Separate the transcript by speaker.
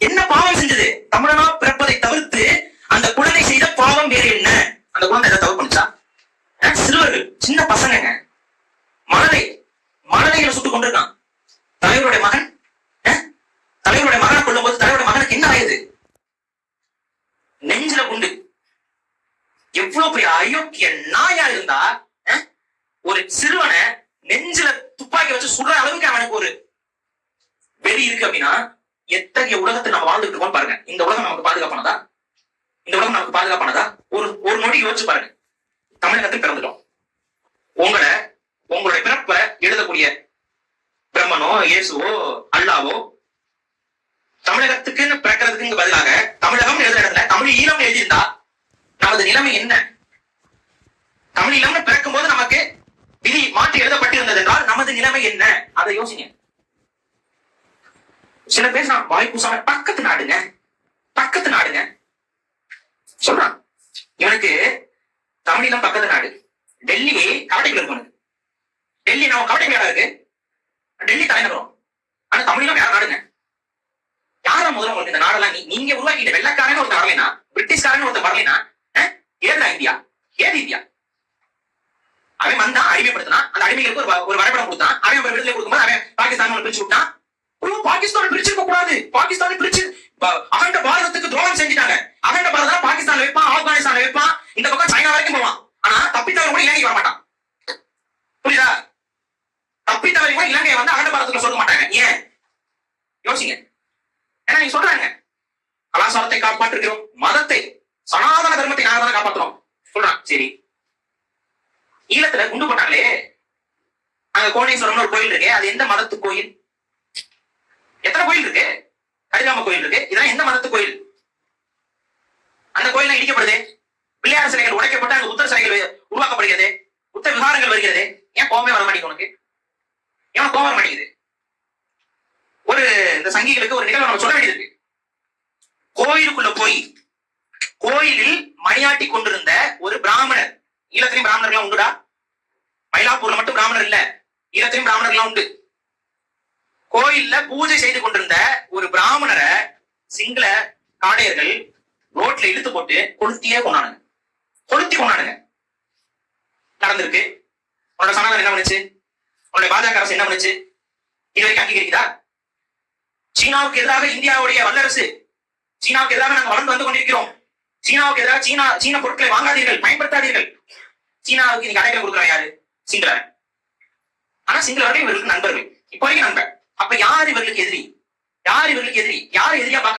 Speaker 1: என்ன பாவம் செஞ்சது? தமிழனா பிறப்பதை தவிர்த்து அந்த குழந்தை செய்த பாவம் வேறு என்ன? அந்த குழந்தை எதை தவறு பண்ணுச்சா? சிறுவர்கள், சின்ன பசங்க, மழலைகளை சுட்டு கொண்டிருக்கான். தலைவருடைய மகன், தலைவருடைய மகனை கொள்ளும் போது தலைவருடைய மகனுக்கு என்ன ஆயுது? நெஞ்சில குண்டு. எவ்வளவு பெரிய அயோக்கிய நாயா இருந்தா ஒரு சிறுவனை நெஞ்சில துப்பாக்கி வச்சு சுடுற அளவுக்கு அவனுக்கு ஒரு வெறி இருக்கு அப்படின்னா எத்தகைய உலகத்தை நம்ம வாழ்ந்துட்டு இருக்கோம் பாருங்க. இந்த உலகம் நமக்கு பாதுகாப்பானதா? இந்த உலகம் நமக்கு பாதுகாப்பானதா? ஒரு நொடி யோசிச்சு பாருங்க. தமிழகத்தில் பிறந்துட்டோம். உங்களுடைய பிறப்பை எழுதக்கூடிய பிரம்மனோ இயேசுவோ அல்லாவோ தமிழகத்துக்குன்னு பிறக்கிறதுக்கு பதிலாக தமிழகம் எழுதுற இடத்துல தமிழ் ஈழம் எழுதியிருந்தா நமது நிலைமை என்ன? தமிழ் ஈழம்னு பிறக்கும் போது நமக்கு விதி மாற்றி எழுதப்பட்டிருந்தது என்றால் நமது நிலைமை என்ன? அதை யோசிங்க. சில பேர் நான் வாய்ப்பூசாம பக்கத்து நாடுங்க சொல்றான். இவனுக்கு தமிழீழம் பக்கத்து நாடு. டெல்லி கவட்டைக்குள்ள இருக்கு. டெல்லி நம்ம கவட்டைக்குள்ள இருக்கு. டெல்லி தலைநகரம். ஆனா தமிழீழம் வேற நாடுங்க. யாரா முதல்ல உங்களுக்கு இந்த நாடெல்லாம் நீங்க உருவாக்கிட்ட? வெள்ளக்காரன்னு ஒருத்தர் வரலைன்னா, பிரிட்டிஷ்காரன்னு ஒருத்தர் வரலைன்னா ஏதா இந்தியா? ஏது இந்தியா? அவன் வந்தா அடிமைப்படுத்தினா, அந்த அடிமைகளுக்கு ஒரு வரைபடம் கொடுத்தான். அவன் விடுதலை கொடுக்கும்போது அவன் பாகிஸ்தான் பிரிச்சு விட்டான். பாகிஸ்தான் பிரிச்சிருக்க கூடாது. பாகிஸ்தான் பிரிச்சு அகண்ட பாரதத்துக்கு துரோகம் செஞ்சுட்டாங்க. அகண்ட பாரதம் பாகிஸ்தான் வைப்பான், ஆப்கானிஸ்தான் வைப்பான், இந்த பக்கம் சைனா வரைக்கும் போவான். ஆனா தப்பித்தவன் கூட இலங்கை வர மாட்டான். புரியுதா? தப்பித்தவன் கூட இலங்கையை வந்து அகண்ட பாரதத்துக்கு சொல்ல மாட்டாங்க. ஏன் யோசிங்க. ஏன்னா நீங்க சொல்றாங்க கலாச்சாரத்தை காப்பாற்றுகிறோம், மதத்தை, சனாதன தர்மத்தை நாங்க தான் காப்பாற்றுறோம் சொல்றான். சரி, ஈழத்துல குண்டு போட்டாங்களே, அங்க கோணேஸ்வரம்னு ஒரு கோயில் இருக்கு. அது எந்த மதத்து கோயில்? எத்தனை கோயில் இருக்கு? கதிராம கோயில் இருக்கு. இதெல்லாம் எந்த மதத்து கோயில்? அந்த கோயில் இடிக்கப்படுது. பிள்ளையார் சிலைகள் உடைக்கப்பட்டு அங்க புத்தர் சிலைகள் உருவாக்கப்படுகிறது. புத்த விகாரங்கள் வருகிறது. ஏன் கோபமே வர மாட்டேங்குது உனக்கு? ஏன் கோபம் வர மாட்டேங்குது? ஒரு இந்த சங்கிகளுக்கு ஒரு நிகழ்வு நம்ம சொல்ல வேண்டியது இருக்கு. கோயிலுக்குள்ள போய் கோயிலில் மணியாட்டி கொண்டிருந்த ஒரு பிராமணர், ஈழத்திலையும் பிராமணர்கள் உண்டுடா, மயிலாப்பூர்ல மட்டும் பிராமணர் இல்ல, ஈழத்திலையும் பிராமணர்கள் உண்டு. கோயில்ல பூஜை செய்து கொண்டிருந்த ஒரு பிராமணரை சிங்கள காடையர்கள் ரோட்ல இழுத்து போட்டு கொளுத்தி கொண்டானுங்க. நடந்திருக்கு. உன்னோட சனாதனம் என்ன பண்ணுச்சு? உன்னுடைய பாஜக அரசு என்ன பண்ணுச்சு? இது வரைக்கும் அங்கீகரிக்குதா? சீனாவுக்கு எதிராக இந்தியாவுடைய வல்லரசு, சீனாவுக்கு எதிராக நாங்கள் வளர்ந்து வந்து கொண்டிருக்கிறோம். சீனாவுக்கு எதிராக சீன பொருட்களை வாங்காதீர்கள், பயன்படுத்தாதீர்கள். சீனாவுக்கு இன்னைக்கு அடைக்கலம் கொடுக்குறான் யாரு? சிங்களர். ஆனா சிங்களவர்கள் இவர்களுக்கு நண்பர்கள், இப்போ வரைக்கும் நண்பர். அப்ப யார் இவர்களுக்கு எதிரி? யார் எதிரியா